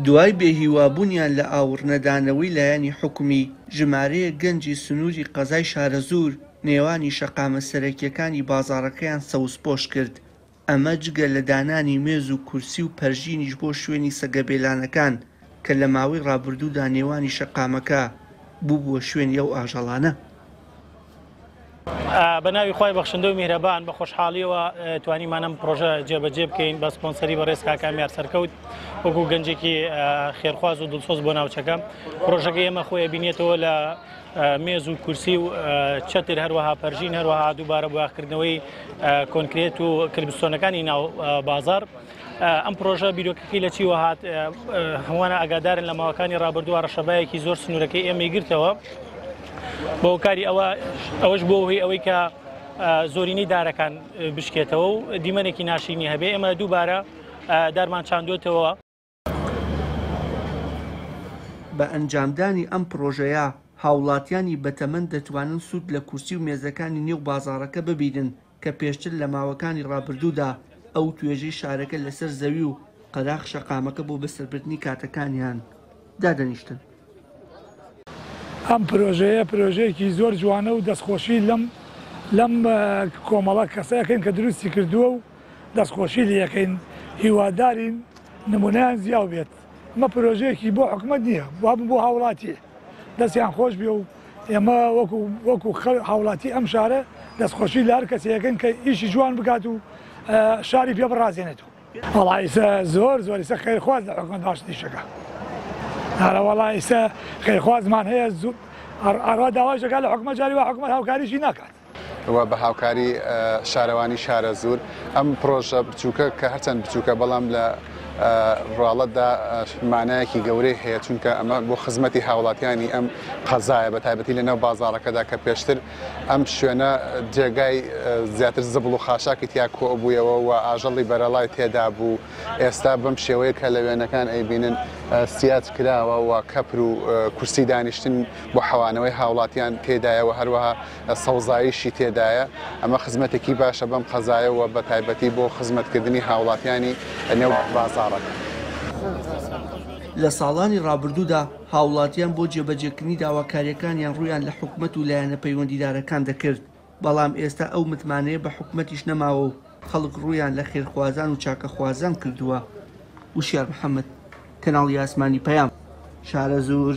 دوای بێهیوابوونیان لە ئاوڕنەدانەوەی لایەنی حکومی، ژمارەیە گەنجی سنووری قەزای شارەزور نێوانی شەقامە سەرەکیەکانی بازاڕەکەیان سەوزپۆش کرد. ئەمە جگە لە دانانی مێز و کورسی و پەرژینیش بۆ شوێنی سەگەبێلانەکان کە لە ماوەی ڕابردوودا نێوانی شەقامەکە بووبووە شوێنی ئەو ئاژەڵانە. بەناوی خۆی بەخشندە و میهرەبان بە خۆشحاڵیەوە توانیمانم پرۆژە جێبەجێ بکەین بە سپۆنسەری بەڕێز کاکامیار سەرکەوت وەکو گەنجێکی خێرخواز و دڵسۆز بۆ ناوچەکە. پرۆژەکە ئێمە خۆی بینێتەوە لە مێز و کورسی و چەتر هەروەها پەرژین هەروەها دووبارە بواخکردنەوەی کۆنکرێت و کلبستۆنەکانی ناو بازار. ئەم پرۆژە بیرۆکەکەی لە چیوە هات؟ هەوانە ئاگادارن لە ماوەکانی ڕابردووە ڕەشەبایەکی زۆر سنوورەکەی ئێمە گرتەوە بۆ کاری ئەوەش بۆ هۆی ئەوەی کە زۆرینەی دارەکان بشکێتەوە و دیمەنێکی ناشرینی هەبێ. ئێمە دووبارە دارمان چاندۆتەوە. بە ئەنجامدانی ئەم پرۆژەیە هاوڵاتیانی بەتەمەند دەتوانن سوود لە کورسی و مێزەکانی نێو بازاڕەکە ببینن کە پێشتر لە ماوەکانی ڕابردوودا ئەو توێژەی شارەکە لەسەر زەوی و قەداغ شەقامەکە بۆ بەسەربردنی کاتەکانیان دادەنیشتن. ئەم پرۆژەیە پرۆژەیەکی زۆر جوانە و دەستخۆشی لەم کۆمەڵە کەسەکەین کە دروستی کردووە و دەستخۆشی لەکەین هیوادارین نمونەیان زیاو بێت. ئەمە پرۆژەیەکی بۆ حکومەت نییە، بۆ هاوڵاتی دەستیان خۆش بێ و ئێمە وەکو هاوڵاتی ئەم شارە دەستخۆشی لە هەر کەسەکەن کە ئیشی جوان بکات و شاری پێ بڕازێنێتەوە. وەڵای ئێستا زۆر ئێستا خەیرخواز لە حکومەت باشتیشەکە. وەڵای ئێستا خەیرخوازمان هەیە ئەڕوا داوای دەکات لە حکومەت جاری و حکومەت هاوکاریشی ناکات. بە هاوکاری شارەوانی شارەزور ئەم پرۆژە بچووکە کە هەرچەند بچووکە بەڵام لە ڕاڵەتدا مانایەکی گەورەی هەیە، چونکە ئەمە بۆ خزمەتی هاوڵاتیانی ئەم قەزایە بە تایبەتی لەنێو بازاڕەکەدا کە پێشتر ئەم شوێنە جێگای زیاتر زبڵ و خاشاکی تیا کۆ بوویەوە و ئاژەڵی بەرەڵای تێدا بوو. ئێستا بەم شێوەیە کە لە وێنەکان ئەیبینن سیاج کراوە و کەپر و کورسی دانیشتن بۆ حەوانەوەی هاوڵاتیان تێدایەوە، هەروەها سەوزاییشی تێدایە. ئەمە خزمەتێکی باشە بەم قەزایەوە بە تایبەتی بۆ خزمەتکردنی هاوڵاتیانی نێو بازار. لە ساڵانی ڕابردوودا هاوڵاتیان بۆ جێبەجێکردنی داواکاریەکانیان ڕوویان لە حکومەت و لایەنە پەیوەندیدارەکان دەکرد، بەڵام ئێستا ئەو متمانەیە بە حکومەتیش نەماوە و خەڵک ڕوویان لە خێرخوازان و چاکەخوازان کردووە. وشیار محەممەد، کەناڵی ئاسمانی پەیام، شارەزور.